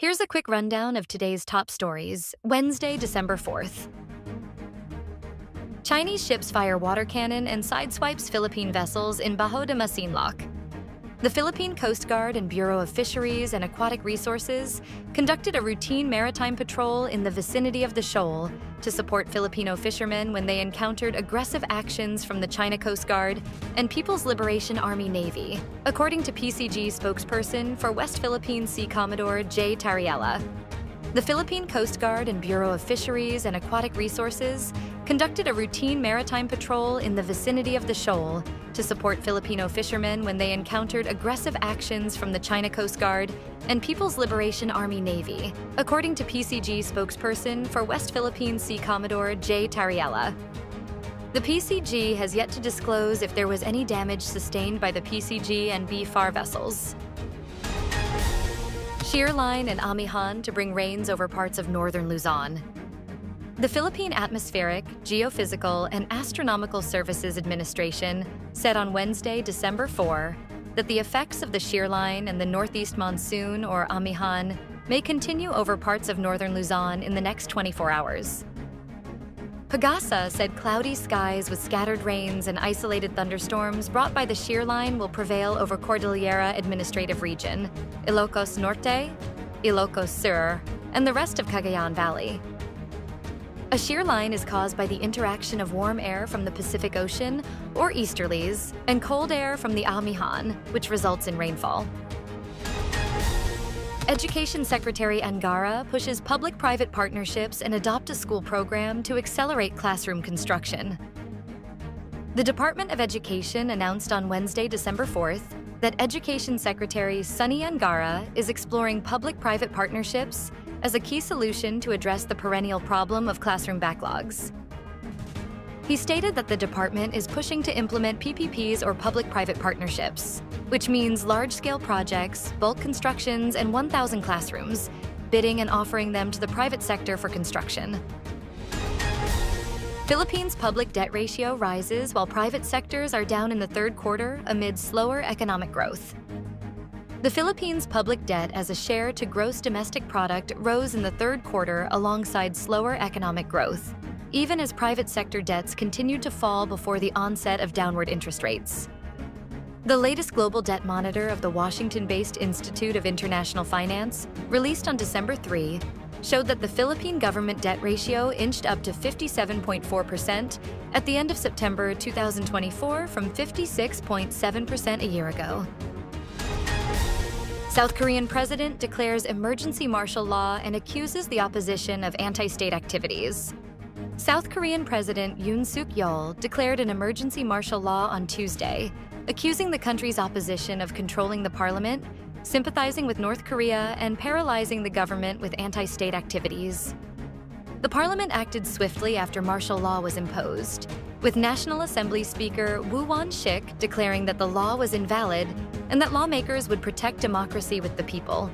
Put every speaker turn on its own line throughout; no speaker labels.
Here's a quick rundown of today's top stories, Wednesday, December 4th. Chinese ships fire water cannon and sideswipes Philippine vessels in Bajo de Masinloc. The Philippine Coast Guard and Bureau of Fisheries and Aquatic Resources conducted a routine maritime patrol in the vicinity of the shoal to support Filipino fishermen when they encountered aggressive actions from the China Coast Guard and People's Liberation Army Navy, according to PCG spokesperson for West Philippine Sea Commodore J. Tariela. The Philippine Coast Guard and Bureau of Fisheries and Aquatic Resources conducted a routine maritime patrol in the vicinity of the shoal to support Filipino fishermen when they encountered aggressive actions from the China Coast Guard and People's Liberation Army Navy, according to PCG spokesperson for West Philippine Sea Commodore J. Tariela. The PCG has yet to disclose if there was any damage sustained by the PCG and BFAR vessels. Shear line and amihan to bring rains over parts of Northern Luzon. The Philippine Atmospheric, Geophysical, and Astronomical Services Administration said on Wednesday, December 4, that the effects of the shear line and the northeast monsoon, or amihan, may continue over parts of northern Luzon in the next 24 hours. Pagasa said cloudy skies with scattered rains and isolated thunderstorms brought by the shear line will prevail over Cordillera Administrative Region, Ilocos Norte, Ilocos Sur, and the rest of Cagayan Valley. A shear line is caused by the interaction of warm air from the Pacific Ocean, or easterlies, and cold air from the amihan, which results in rainfall. Education Secretary Angara pushes public-private partnerships and adopt a school program to accelerate classroom construction. The Department of Education announced on Wednesday, December 4th, that Education Secretary Sunny Angara is exploring public-private partnerships as a key solution to address the perennial problem of classroom backlogs. He stated that the department is pushing to implement PPPs or public-private partnerships, which means large-scale projects, bulk constructions, and 1,000 classrooms, bidding and offering them to the private sector for construction. Philippines' public debt ratio rises while private sectors are down in the third quarter amid slower economic growth. The Philippines' public debt as a share to gross domestic product rose in the third quarter alongside slower economic growth, even as private sector debts continued to fall before the onset of downward interest rates. The latest global debt monitor of the Washington-based Institute of International Finance, released on December 3, showed that the Philippine government debt ratio inched up to 57.4% at the end of September 2024 from 56.7% a year ago. South Korean president declares emergency martial law and accuses the opposition of anti-state activities. South Korean President Yoon Suk-yeol declared an emergency martial law on Tuesday, accusing the country's opposition of controlling the parliament, sympathizing with North Korea, and paralyzing the government with anti-state activities. The parliament acted swiftly after martial law was imposed, with National Assembly Speaker Woo Won-shik declaring that the law was invalid and that lawmakers would protect democracy with the people.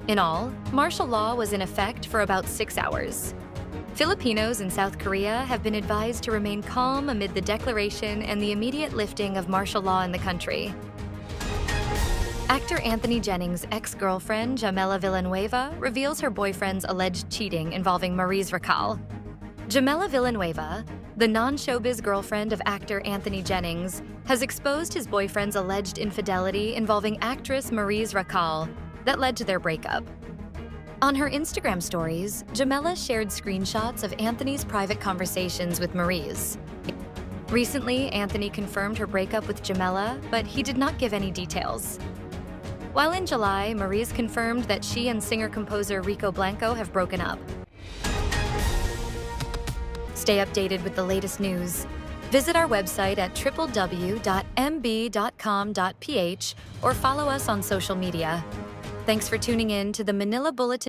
In all, martial law was in effect for about 6 hours. Filipinos in South Korea have been advised to remain calm amid the declaration and the immediate lifting of martial law in the country. Actor Anthony Jennings' ex-girlfriend, Jamella Villanueva, reveals her boyfriend's alleged cheating involving Maris Racal. Jamella Villanueva, the non-showbiz girlfriend of actor Anthony Jennings, has exposed his boyfriend's alleged infidelity involving actress Maris Racal that led to their breakup. On her Instagram stories, Jamella shared screenshots of Anthony's private conversations with Maris. Recently, Anthony confirmed her breakup with Jamella, but he did not give any details. While in July, Maris confirmed that she and singer-composer Rico Blanco have broken up. Stay updated with the latest news. Visit our website at www.mb.com.ph or follow us on social media. Thanks for tuning in to the Manila Bulletin.